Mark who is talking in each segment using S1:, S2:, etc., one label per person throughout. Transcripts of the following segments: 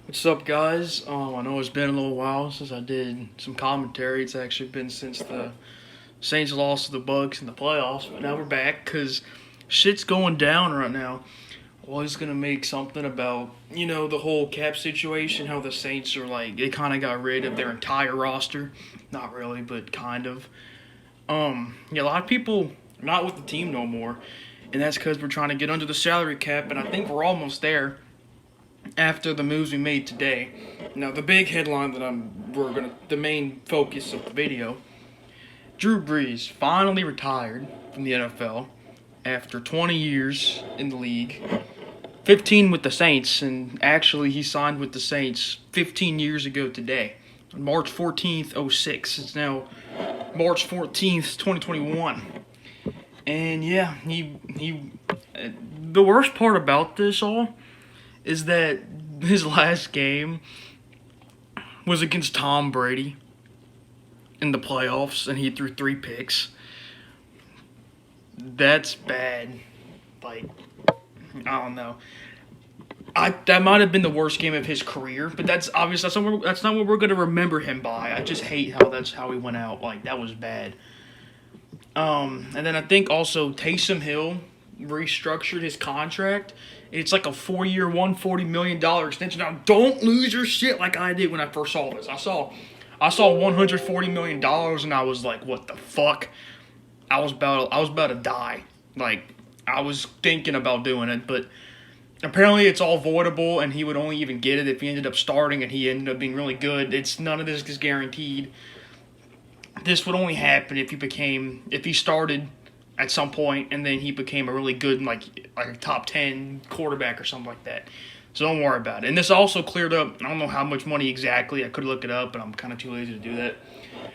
S1: What's up, guys? I know it's been a little while since I did some commentary. It's actually been since the Saints lost to the Bucks in the playoffs, but now we're back because shit's going down right now. I was gonna make something about the whole cap situation, how the Saints are like they kind of got rid of their entire roster, not really, but kind of. Yeah, a lot of people are not with the team no more, and that's because we're trying to get under the salary cap, and I think we're almost there after the moves we made today. Now, the big headline that the main focus of the video, Drew Brees finally retired from the NFL after 20 years in the league, 15 with the Saints, and actually he signed with the Saints 15 years ago today, on March 14th, '06. It's now March 14th, 2021. And yeah, the worst part about this all is that his last game was against Tom Brady in the playoffs, and he threw 3 picks. That's bad. Like, I don't know. That might have been the worst game of his career, but that's obvious. That's not what we're gonna remember him by. I just hate how that's how he went out. Like, that was bad. And then I think also Taysom Hill restructured his contract. It's like a 4-year, $140 million extension. Now, don't lose your shit like I did when I first saw this. I saw $140 million and I was like, what the fuck? I was about to die. Like, I was thinking about doing it, but apparently it's all voidable, and he would only even get it if he ended up starting and he ended up being really good. None of this is guaranteed. This would only happen if he started at some point and then he became a really good like a top 10 quarterback or something like that. So don't worry about it. And this also cleared up, I don't know how much money exactly. I could look it up, but I'm kind of too lazy to do that.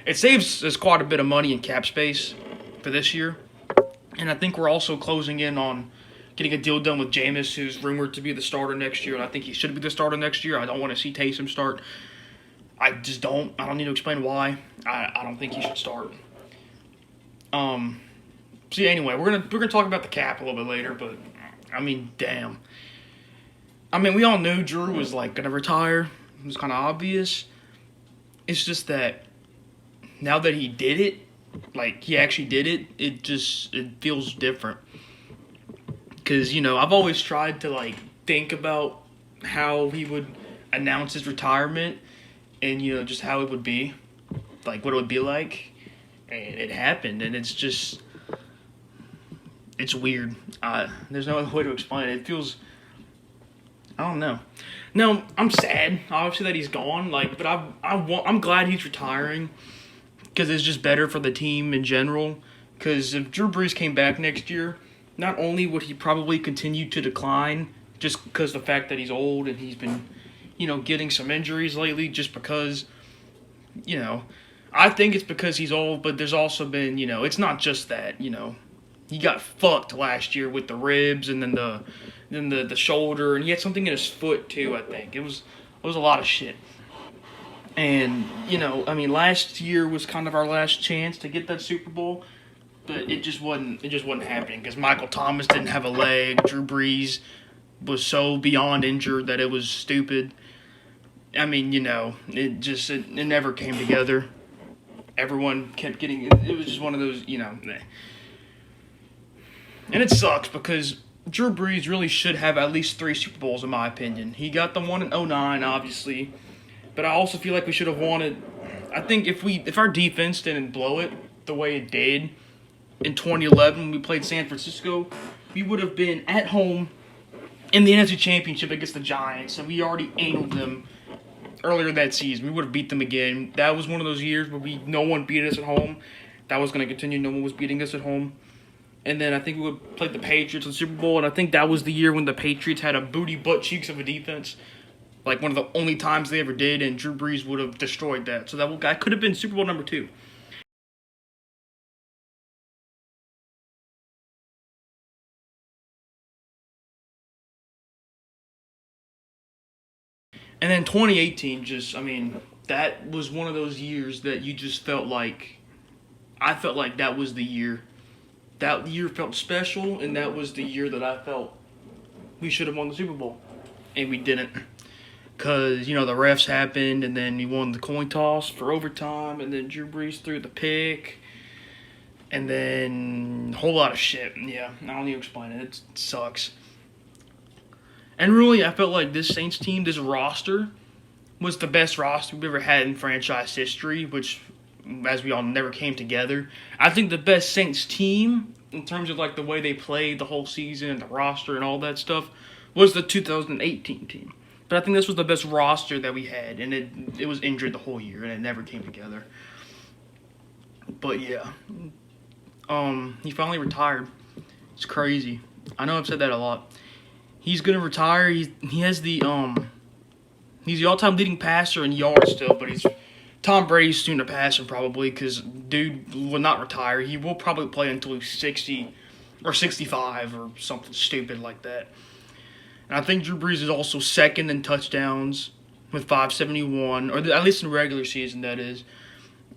S1: It saves us quite a bit of money in cap space for this year. And I think we're also closing in on getting a deal done with Jameis, who's rumored to be the starter next year. And I think he should be the starter next year. I don't want to see Taysom start. I just don't. I don't need to explain why. I don't think he should start. So yeah, anyway, we're gonna talk about the cap a little bit later, but I mean, damn. I mean, we all knew Drew was like gonna retire. It was kind of obvious. It's just that now that he did it, like he actually did it, it feels different. Because I've always tried to like think about how he would announce his retirement, and just how it would be, like what it would be like, and it happened, and it's weird. There's no other way to explain it. It feels, I don't know. No, I'm sad, obviously, that he's gone. Like, but I'm glad he's retiring because it's just better for the team in general. Because if Drew Brees came back next year, not only would he probably continue to decline just because the fact that he's old and he's been getting some injuries lately, just because, I think it's because he's old, but there's also been, it's not just that, he got fucked last year with the ribs and then the shoulder, and he had something in his foot too, I think. It was a lot of shit. And, I mean, last year was kind of our last chance to get that Super Bowl, but it just wasn't happening because Michael Thomas didn't have a leg. Drew Brees was so beyond injured that it was stupid. I mean, it never came together. Everyone kept getting, it was just one of those, And it sucks because Drew Brees really should have at least 3 Super Bowls, in my opinion. He got the one in '09, obviously, but I also feel like we should have won it. I think if our defense didn't blow it the way it did in 2011 when we played San Francisco, we would have been at home in the NFC Championship against the Giants, and we already angled them earlier that season. We would have beat them again. That was one of those years where no one beat us at home. That was going to continue. No one was beating us at home. And then I think we would play the Patriots in the Super Bowl, and I think that was the year when the Patriots had a booty butt cheeks of a defense, like one of the only times they ever did, and Drew Brees would have destroyed that. So that could have been Super Bowl number 2. And then 2018, that was one of those years that you just felt like, I felt like that was the year. That year felt special, and that was the year that I felt we should have won the Super Bowl. And we didn't. because, the refs happened, and then he won the coin toss for overtime, and then Drew Brees threw the pick, and then a whole lot of shit. Yeah, I don't need to explain it. It sucks. And really, I felt like this Saints team, this roster, was the best roster we've ever had in franchise history, which, as we all never came together. I think the best Saints team, in terms of like the way they played the whole season and the roster and all that stuff, was the 2018 team. But I think this was the best roster that we had, and it was injured the whole year, and it never came together. But yeah, he finally retired. It's crazy. I know I've said that a lot. He's gonna retire. He has the he's the all-time leading passer in yards still, but Tom Brady's soon to pass him probably, because dude will not retire. He will probably play until he's 60 or 65 or something stupid like that. And I think Drew Brees is also second in touchdowns with 571, or at least in regular season, that is.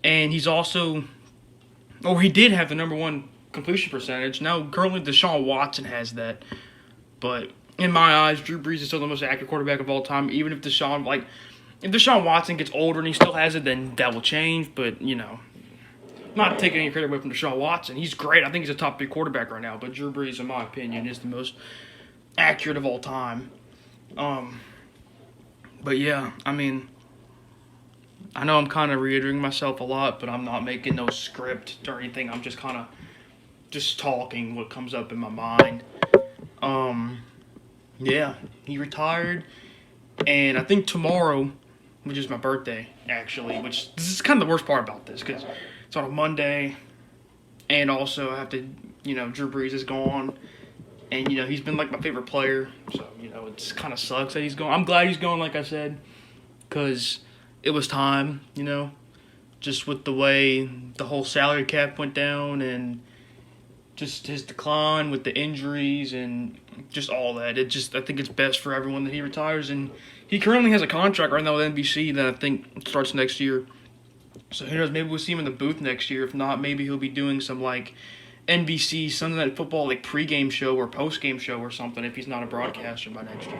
S1: And he's also, he did have the number one completion percentage. Now, currently, Deshaun Watson has that. But in my eyes, Drew Brees is still the most accurate quarterback of all time. Even if Deshaun Watson gets older and he still has it, then that will change. But, not taking any credit away from Deshaun Watson. He's great. I think he's a top 3 quarterback right now. But Drew Brees, in my opinion, is the most accurate of all time. But yeah, I mean, I know I'm kind of reiterating myself a lot, but I'm not making no script or anything. I'm just kind of just talking what comes up in my mind. Yeah, he retired, and I think tomorrow, which is my birthday, actually, which this is kind of the worst part about this, because it's on a Monday, and also I have to, Drew Brees is gone. And, he's been, like, my favorite player. So, it kind of sucks that he's going. I'm glad he's going, like I said, because it was time, just with the way the whole salary cap went down and just his decline with the injuries and just all that. I think it's best for everyone that he retires. And he currently has a contract right now with NBC that I think starts next year. So, who knows, maybe we'll see him in the booth next year. If not, maybe he'll be doing some, like, NBC Sunday Night Football, like, pregame show or postgame show or something if he's not a broadcaster by next year.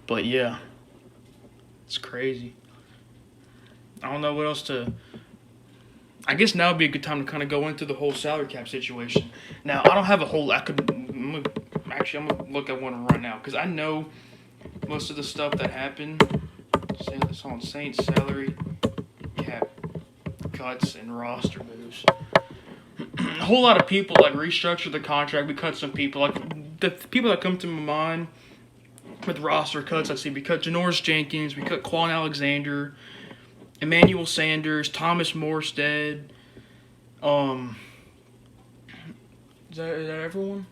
S1: But, yeah. It's crazy. I don't know what else to... I guess now would be a good time to kind of go into the whole salary cap situation. Now, I don't have a whole... I'm going to look at one right now, because I know most of the stuff that happened. Say this on Saints salary cap cuts and roster moves. A whole lot of people restructured the contract. We cut some people. The people that come to my mind with roster cuts, let's see, we cut Janoris Jenkins, we cut Quan Alexander, Emmanuel Sanders, Thomas Morstead. Is that everyone?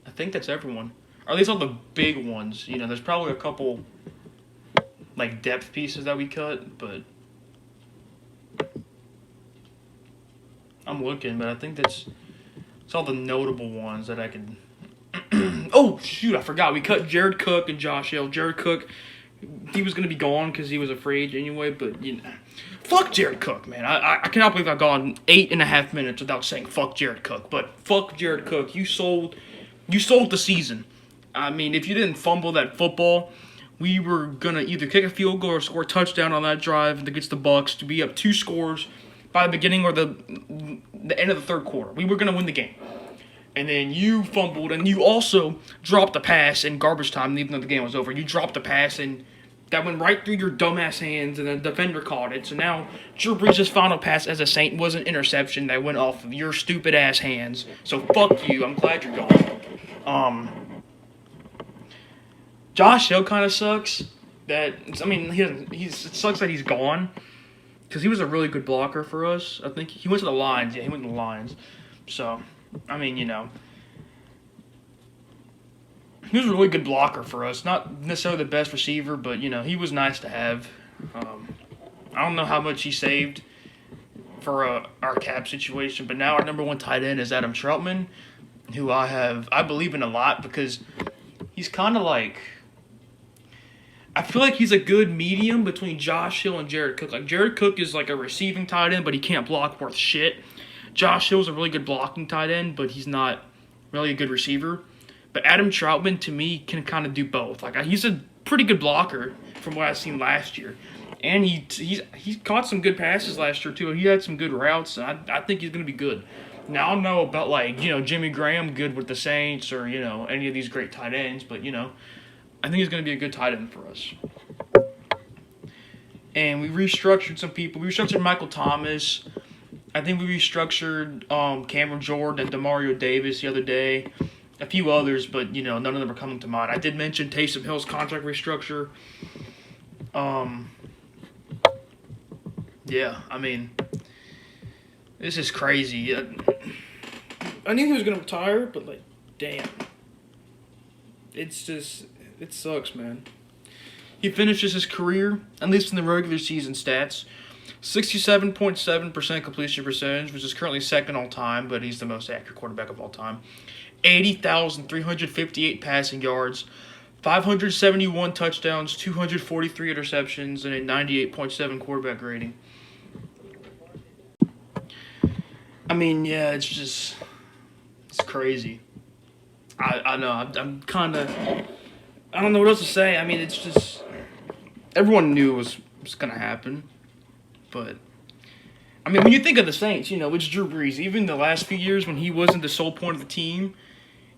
S1: I think that's everyone. Or at least all the big ones. There's probably a couple depth pieces that we cut, but I'm looking, but I think it's all the notable ones that I could... Oh, shoot, I forgot. We cut Jared Cook and Josh Hill. Jared Cook, he was going to be gone because he was a free agent anyway, but, fuck Jared Cook, man. I cannot believe I've gone 8.5 minutes without saying fuck Jared Cook, but fuck Jared Cook. You sold the season. I mean, if you didn't fumble that football, we were going to either kick a field goal or score a touchdown on that drive against the Bucs to be up 2 scores by the beginning or the end of the third quarter. We were going to win the game. And then you fumbled, and you also dropped a pass in garbage time, even though the game was over. You dropped a pass, and that went right through your dumbass hands, and the defender caught it. So now Drew Brees' final pass as a Saint was an interception that went off of your stupid-ass hands. So fuck you. I'm glad you're gone. Josh Hill kind of sucks. It sucks that he's gone. Because he was a really good blocker for us. I think he went to the Lions. Yeah, he went to the Lions. So, he was a really good blocker for us. Not necessarily the best receiver, but, he was nice to have. I don't know how much he saved for our cap situation, but now our number one tight end is Adam Troutman, who I believe in a lot because he's kind of I feel like he's a good medium between Josh Hill and Jared Cook. Jared Cook is a receiving tight end, but he can't block worth shit. Josh Hill's a really good blocking tight end, but he's not really a good receiver. But Adam Troutman, to me, can kind of do both. He's a pretty good blocker from what I've seen last year. And he caught some good passes last year, too. He had some good routes, and I think he's going to be good. Now, I don't know about, like, Jimmy Graham good with the Saints or, any of these great tight ends, but, I think he's going to be a good tight end for us. And we restructured some people. We restructured Michael Thomas. I think we restructured Cameron Jordan and Demario Davis the other day. A few others, but, none of them are coming to mind. I did mention Taysom Hill's contract restructure. Yeah, I mean, this is crazy. I knew he was going to retire, but, like, damn. It's just, it sucks, man. He finishes his career, at least in the regular season stats, 67.7% completion percentage, which is currently second all time, but he's the most accurate quarterback of all time. 80,358 passing yards, 571 touchdowns, 243 interceptions, and a 98.7 quarterback rating. I mean, yeah, it's crazy. I know, I'm kind of, I don't know what else to say. I mean, it's just, everyone knew it was going to happen. But, I mean, when you think of the Saints, it's Drew Brees. Even the last few years when he wasn't the sole point of the team,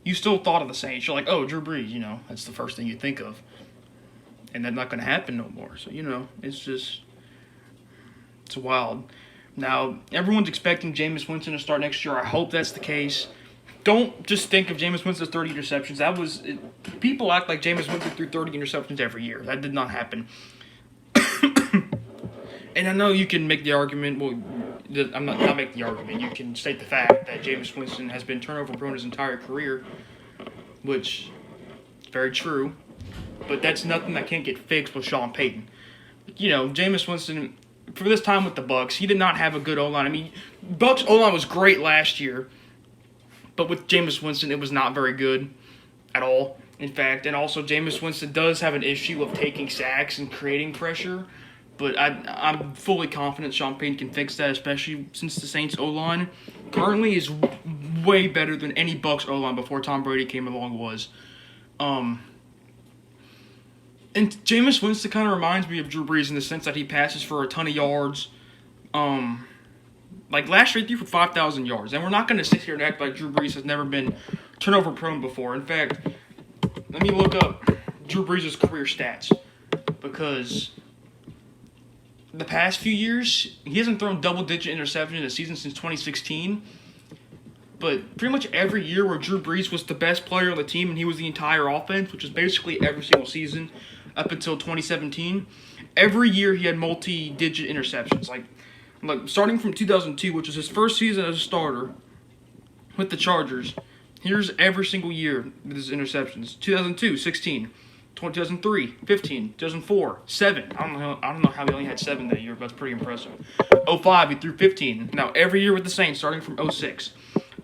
S1: you still thought of the Saints. You're like, oh, Drew Brees, that's the first thing you think of. And that's not going to happen no more. So, it's wild. Now, everyone's expecting Jameis Winston to start next year. I hope that's the case. Don't just think of Jameis Winston's 30 interceptions. People act like Jameis Winston threw 30 interceptions every year. That did not happen. And I know you can make the argument, I'm not making the argument. You can state the fact that Jameis Winston has been turnover-prone his entire career, which is very true. But that's nothing that can't get fixed with Sean Payton. Jameis Winston, for this time with the Bucs, he did not have a good O-line. I mean, Bucs O-line was great last year, but with Jameis Winston, it was not very good at all, in fact. And also, Jameis Winston does have an issue of taking sacks and creating pressure. But I'm fully confident Sean Payton can fix that, especially since the Saints O-line currently is way better than any Bucs O-line before Tom Brady came along was. And Jameis Winston kind of reminds me of Drew Brees in the sense that he passes for a ton of yards. Like last year, he threw for 5,000 yards. And we're not going to sit here and act like Drew Brees has never been turnover-prone before. In fact, let me look up Drew Brees' career stats because the past few years, he hasn't thrown double-digit interception in a season since 2016. But pretty much every year where Drew Brees was the best player on the team and he was the entire offense, which is basically every single season up until 2017, every year he had multi-digit interceptions. Like starting from 2002, which was his first season as a starter with the Chargers, here's every single year with his interceptions. 2002, 16. 2003, 15, 2004, 7. I don't know how he only had 7 that year, but that's pretty impressive. 05, he threw 15. Now, every year with the Saints, starting from 06,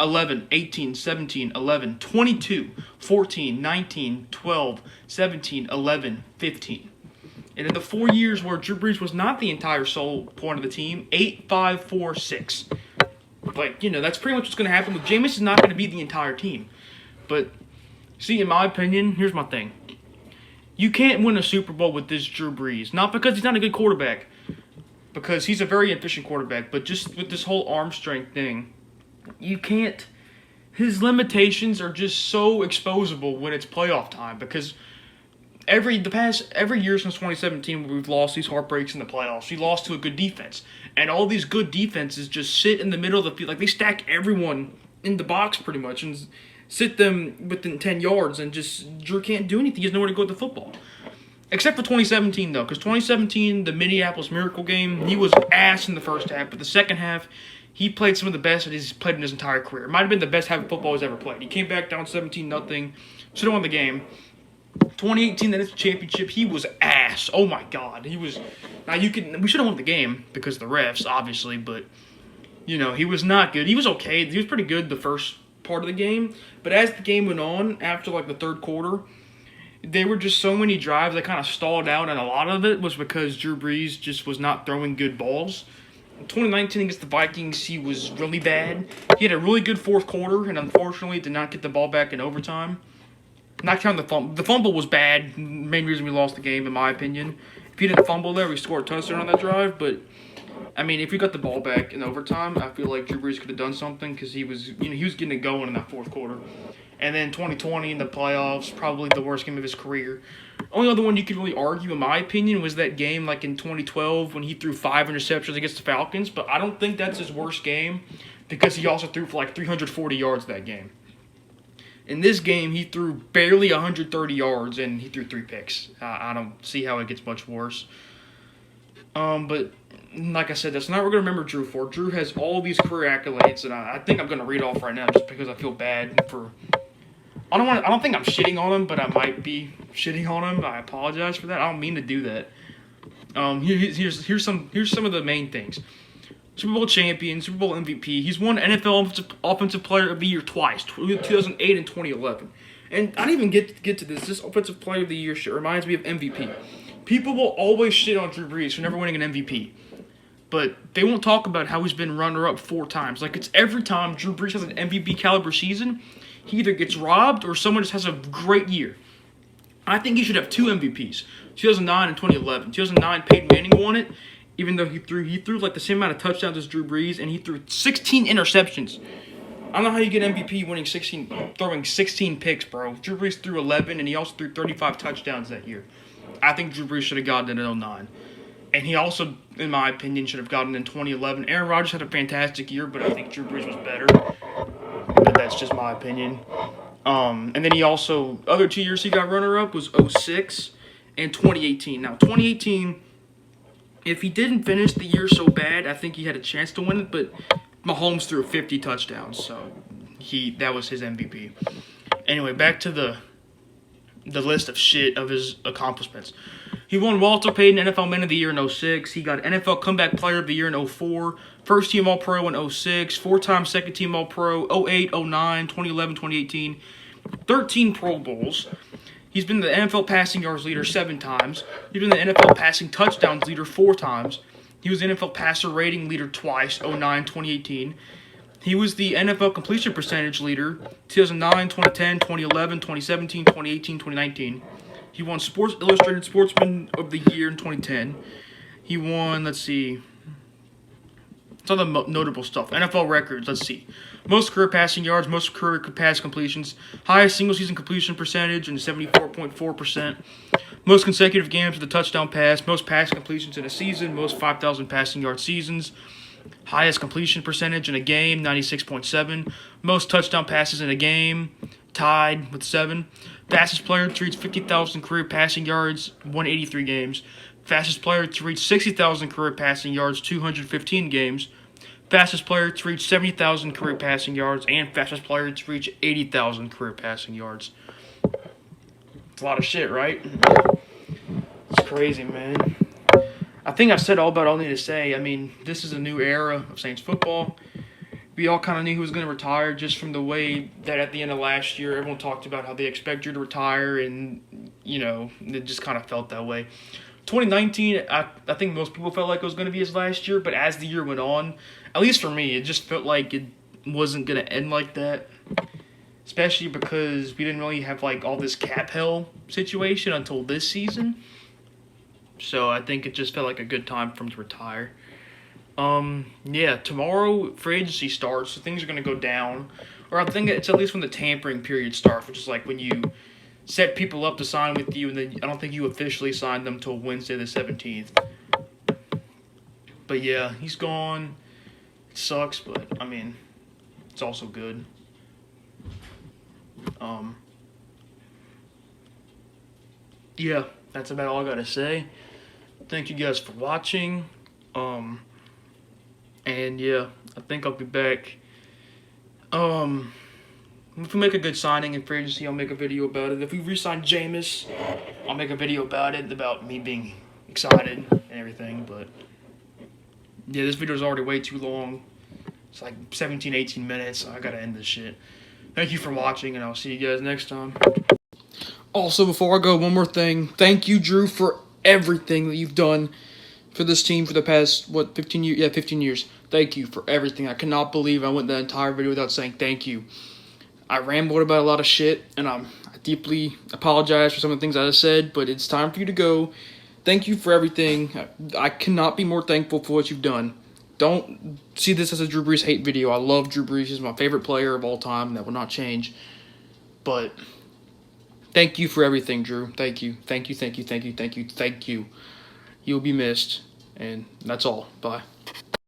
S1: 11, 18, 17, 11, 22, 14, 19, 12, 17, 11, 15. And in the 4 years where Drew Brees was not the entire sole point of the team, 8, 5, 4, 6. Like, that's pretty much what's going to happen. With Jameis is not going to be the entire team. But, see, in my opinion, here's my thing. You can't win a Super Bowl with this Drew Brees. Not because he's not a good quarterback. Because he's a very efficient quarterback. But just with this whole arm strength thing, you can't. His limitations are just so exposable when it's playoff time. Because every year since 2017, we've lost these heartbreaks in the playoffs. We lost to a good defense. And all these good defenses just sit in the middle of the field. Like, they stack everyone in the box pretty much. And sit them within 10 yards, and just Drew can't do anything. He has nowhere to go with the football. Except for 2017, though, because 2017, the Minneapolis Miracle game, he was ass in the first half, but the second half, he played some of the best that he's played in his entire career. It might have been the best half of football he's ever played. He came back down 17-0, should have won the game. 2018, the NFC Championship, he was ass. Oh, my God. He was. Now, we should have won the game because of the refs, obviously, but, he was not good. He was okay. He was pretty good the first part of the game, but as the game went on, after the third quarter, there were just so many drives that kind of stalled out, and a lot of it was because Drew Brees just was not throwing good balls. In 2019 against the Vikings, he was really bad. He had a really good fourth quarter, and unfortunately did not get the ball back in overtime. Not counting the fumble. The fumble was bad. Main reason we lost the game, in my opinion. If he didn't fumble there, we scored a touchdown on that drive. But I mean, if we got the ball back in overtime, I feel like Drew Brees could have done something because he was getting it going in that fourth quarter. And then 2020 in the playoffs, probably the worst game of his career. Only other one you could really argue, in my opinion, was that game like in 2012 when he threw 5 interceptions against the Falcons. But I don't think that's his worst game because he also threw for like 340 yards that game. In this game, he threw barely 130 yards and he threw 3 picks. I don't see how it gets much worse. But like I said, that's not what we're going to remember Drew for. Drew has all these career accolades, and I think I'm going to read off right now just because I feel bad for. I don't think I'm shitting on him, but I might be shitting on him. I apologize for that. I don't mean to do that. Here's some of the main things. Super Bowl champion, Super Bowl MVP. He's won NFL Offensive Player of the Year twice, 2008 and 2011. And I didn't even get to this. This Offensive Player of the Year shit reminds me of MVP. People will always shit on Drew Brees for never winning an MVP. But they won't talk about how he's been runner-up 4 times. Like, it's every time Drew Brees has an MVP caliber season, he either gets robbed or someone just has a great year. I think he should have 2 MVPs, 2009 and 2011. 2009, Peyton Manning won it, even though he threw like the same amount of touchdowns as Drew Brees, and he threw 16 interceptions. I don't know how you get MVP throwing 16 picks, bro. Drew Brees threw 11, and he also threw 35 touchdowns that year. I think Drew Brees should have gotten it in 2009. And he also, in my opinion, should have gotten it in 2011. Aaron Rodgers had a fantastic year, but I think Drew Brees was better. But that's just my opinion. And then he also, other 2 years he got runner-up was 2006 and 2018. Now, 2018, if he didn't finish the year so bad, I think he had a chance to win it, but Mahomes threw 50 touchdowns, so that was his MVP. Anyway, back to the list of shit of his accomplishments. He won Walter Payton NFL Man of the Year in 2006. He got NFL Comeback Player of the Year in 2004. First Team All-Pro in 2006. 4-time Second Team All-Pro, 2008, 2009, 2011, 2018. 13 Pro Bowls. He's been the NFL passing yards leader 7 times. He's been the NFL passing touchdowns leader 4 times. He was the NFL passer rating leader twice, 2009, 2018. He was the NFL completion percentage leader 2009, 2010, 2011, 2017, 2018, 2019. He won Sports Illustrated Sportsman of the Year in 2010. He won, some of the notable stuff. NFL records, most career passing yards, most career pass completions, highest single-season completion percentage in 74.4%, most consecutive games with a touchdown pass, most pass completions in a season, most 5,000 passing yard seasons, highest completion percentage in a game, 96.7, most touchdown passes in a game, tied with 7, fastest player to reach 50,000 career passing yards, 183 games, fastest player to reach 60,000 career passing yards, 215 games, fastest player to reach 70,000 career passing yards, and fastest player to reach 80,000 career passing yards. It's a lot of shit, right? It's crazy, man. I think I've said all I need to say. I mean, this is a new era of Saints football. We all kind of knew he was going to retire just from the way that at the end of last year, everyone talked about how they expect you to retire, and, it just kind of felt that way. 2019, I think most people felt like it was going to be his last year, but as the year went on, at least for me, it just felt like it wasn't going to end like that, especially because we didn't really have, all this cap hell situation until this season. So I think it just felt like a good time for him to retire. Tomorrow free agency starts, so things are going to go down. Or I think it's at least when the tampering period starts, which is like when you set people up to sign with you, and then I don't think you officially sign them until Wednesday the 17th. But yeah, he's gone. It sucks, but I mean, it's also good. Yeah, that's about all I gotta say. Thank you guys for watching. And yeah, I think I'll be back. If we make a good signing in free agency, I'll make a video about it. If we re-sign Jameis, I'll make a video about it, about me being excited and everything. But yeah, this video is already way too long. It's like 17, 18 minutes. So I gotta end this shit. Thank you for watching, and I'll see you guys next time. Also, before I go, one more thing. Thank you, Drew, for everything that you've done for this team for the past, 15 years? Yeah, 15 years. Thank you for everything. I cannot believe I went the entire video without saying thank you. I rambled about a lot of shit, and I deeply apologize for some of the things I just said, but it's time for you to go. Thank you for everything. I cannot be more thankful for what you've done. Don't see this as a Drew Brees hate video. I love Drew Brees. He's my favorite player of all time. That will not change. But thank you for everything, Drew. Thank you. Thank you, thank you, thank you, thank you, thank you. You'll be missed. And that's all. Bye.